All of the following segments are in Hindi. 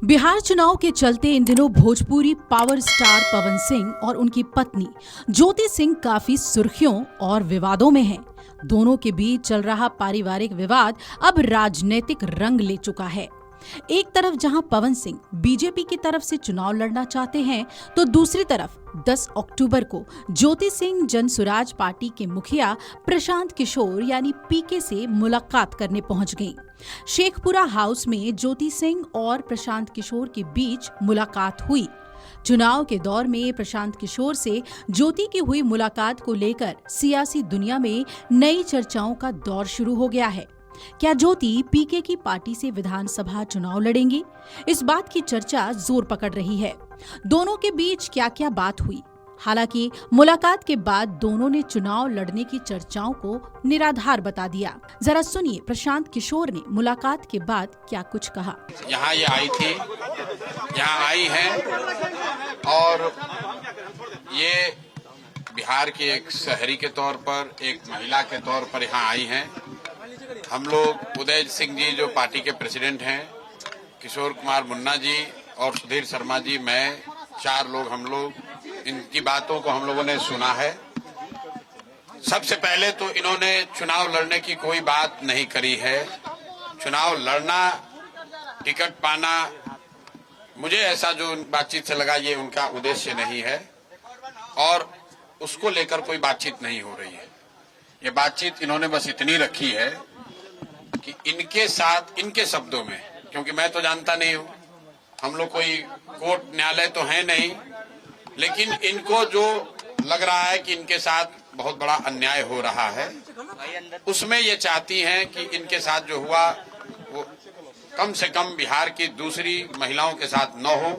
बिहार चुनाव के चलते इन दिनों भोजपुरी पावर स्टार पवन सिंह और उनकी पत्नी ज्योति सिंह काफी सुर्खियों और विवादों में हैं। दोनों के बीच चल रहा पारिवारिक विवाद अब राजनीतिक रंग ले चुका है। एक तरफ जहां पवन सिंह बीजेपी की तरफ से चुनाव लड़ना चाहते हैं, तो दूसरी तरफ 10 अक्टूबर को ज्योति सिंह जनसुराज पार्टी के मुखिया प्रशांत किशोर यानी पीके से मुलाकात करने पहुंच गईं। शेखपुरा हाउस में ज्योति सिंह और प्रशांत किशोर के बीच मुलाकात हुई। चुनाव के दौर में प्रशांत किशोर से ज्योति की हुई मुलाकात को लेकर सियासी दुनिया में नई चर्चाओं का दौर शुरू हो गया है। क्या ज्योति पीके की पार्टी से विधानसभा चुनाव लड़ेंगी? इस बात की चर्चा जोर पकड़ रही है। दोनों के बीच क्या क्या बात हुई? हालांकि मुलाकात के बाद दोनों ने चुनाव लड़ने की चर्चाओं को निराधार बता दिया। जरा सुनिए प्रशांत किशोर ने मुलाकात के बाद क्या कुछ कहा। यहाँ ये आई थी, यहाँ आई है और ये बिहार की एक शहरी के तौर पर, एक महिला के तौर पर यहाँ आई हैं। हम लोग उदय सिंह जी जो पार्टी के प्रेसिडेंट हैं, किशोर कुमार मुन्ना जी और सुधीर शर्मा जी, मैं 4 लोग, हम लोग इनकी बातों को हम लोगों ने सुना है। सबसे पहले तो इन्होंने चुनाव लड़ने की कोई बात नहीं करी है। चुनाव लड़ना, टिकट पाना, मुझे ऐसा जो बातचीत से लगा ये उनका उद्देश्य नहीं है और उसको लेकर कोई बातचीत नहीं हो रही है। ये बातचीत इन्होंने बस इतनी रखी है कि इनके साथ, इनके शब्दों में, क्योंकि मैं तो जानता नहीं हूं, हम लोग कोई कोर्ट न्यायालय तो है नहीं, लेकिन इनको जो लग रहा है कि इनके साथ बहुत बड़ा अन्याय हो रहा है, उसमें ये चाहती हैं कि इनके साथ जो हुआ वो कम से कम बिहार की दूसरी महिलाओं के साथ न हो,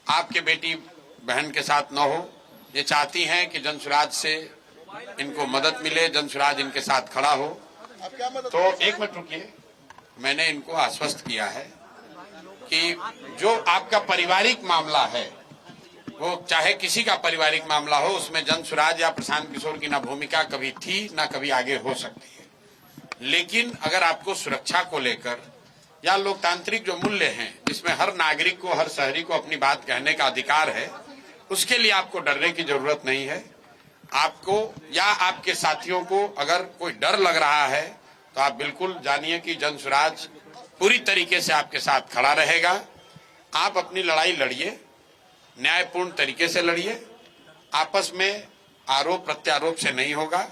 आपके बेटी बहन के साथ न हो। ये चाहती हैं कि जनसुराज से इनको मदद मिले, जनसुराज इनके साथ खड़ा हो। तो एक मिनट रुकिए, मैंने इनको आश्वस्त किया है कि जो आपका पारिवारिक मामला है, वो चाहे किसी का पारिवारिक मामला हो, उसमें जनसुराज या प्रशांत किशोर की ना भूमिका कभी थी ना कभी आगे हो सकती है। लेकिन अगर आपको सुरक्षा को लेकर या लोकतांत्रिक जो मूल्य हैं, जिसमें हर नागरिक को, हर शहरी को अपनी बात कहने का अधिकार है, उसके लिए आपको डरने की जरूरत नहीं है। आपको या आपके साथियों को अगर कोई डर लग रहा है तो आप बिल्कुल जानिए कि जनसुराज पूरी तरीके से आपके साथ खड़ा रहेगा। आप अपनी लड़ाई लड़िए, न्यायपूर्ण तरीके से लड़िए, आपस में आरोप प्रत्यारोप से नहीं होगा।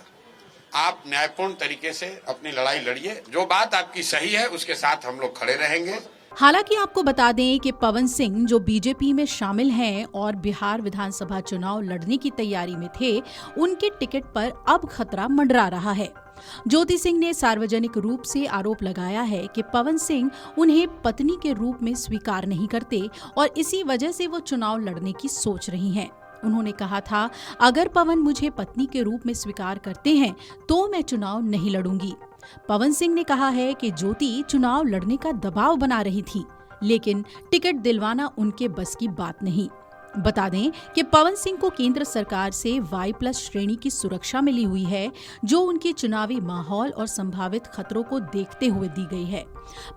आप न्यायपूर्ण तरीके से अपनी लड़ाई लड़िए, जो बात आपकी सही है उसके साथ हम लोग खड़े रहेंगे। हालांकि आपको बता दें कि पवन सिंह जो बीजेपी में शामिल हैं और बिहार विधानसभा चुनाव लड़ने की तैयारी में थे, उनके टिकट पर अब खतरा मंडरा रहा है। ज्योति सिंह ने सार्वजनिक रूप से आरोप लगाया है कि पवन सिंह उन्हें पत्नी के रूप में स्वीकार नहीं करते और इसी वजह से वो चुनाव लड़ने की सोच रही हैं। उन्होंने कहा था, अगर पवन मुझे पत्नी के रूप में स्वीकार करते हैं तो मैं चुनाव नहीं लड़ूंगी। पवन सिंह ने कहा है कि ज्योति चुनाव लड़ने का दबाव बना रही थी, लेकिन टिकट दिलवाना उनके बस की बात नहीं। बता दें कि पवन सिंह को केंद्र सरकार से Y+ श्रेणी की सुरक्षा मिली हुई है, जो उनके चुनावी माहौल और संभावित खतरों को देखते हुए दी गई है।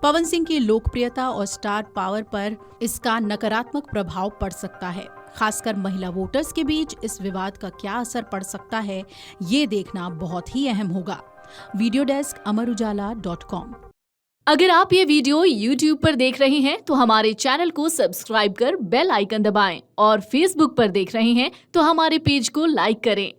पवन सिंह की लोकप्रियता और स्टार पावर पर इसका नकारात्मक प्रभाव पड़ सकता है। खासकर महिला वोटर्स के बीच इस विवाद का क्या असर पड़ सकता है, ये देखना बहुत ही अहम होगा। Video desk amarujala.com। अगर आप ये वीडियो YouTube पर देख रहे हैं तो हमारे चैनल को सब्सक्राइब कर बेल आइकन दबाएं और Facebook पर देख रहे हैं तो हमारे पेज को लाइक करें।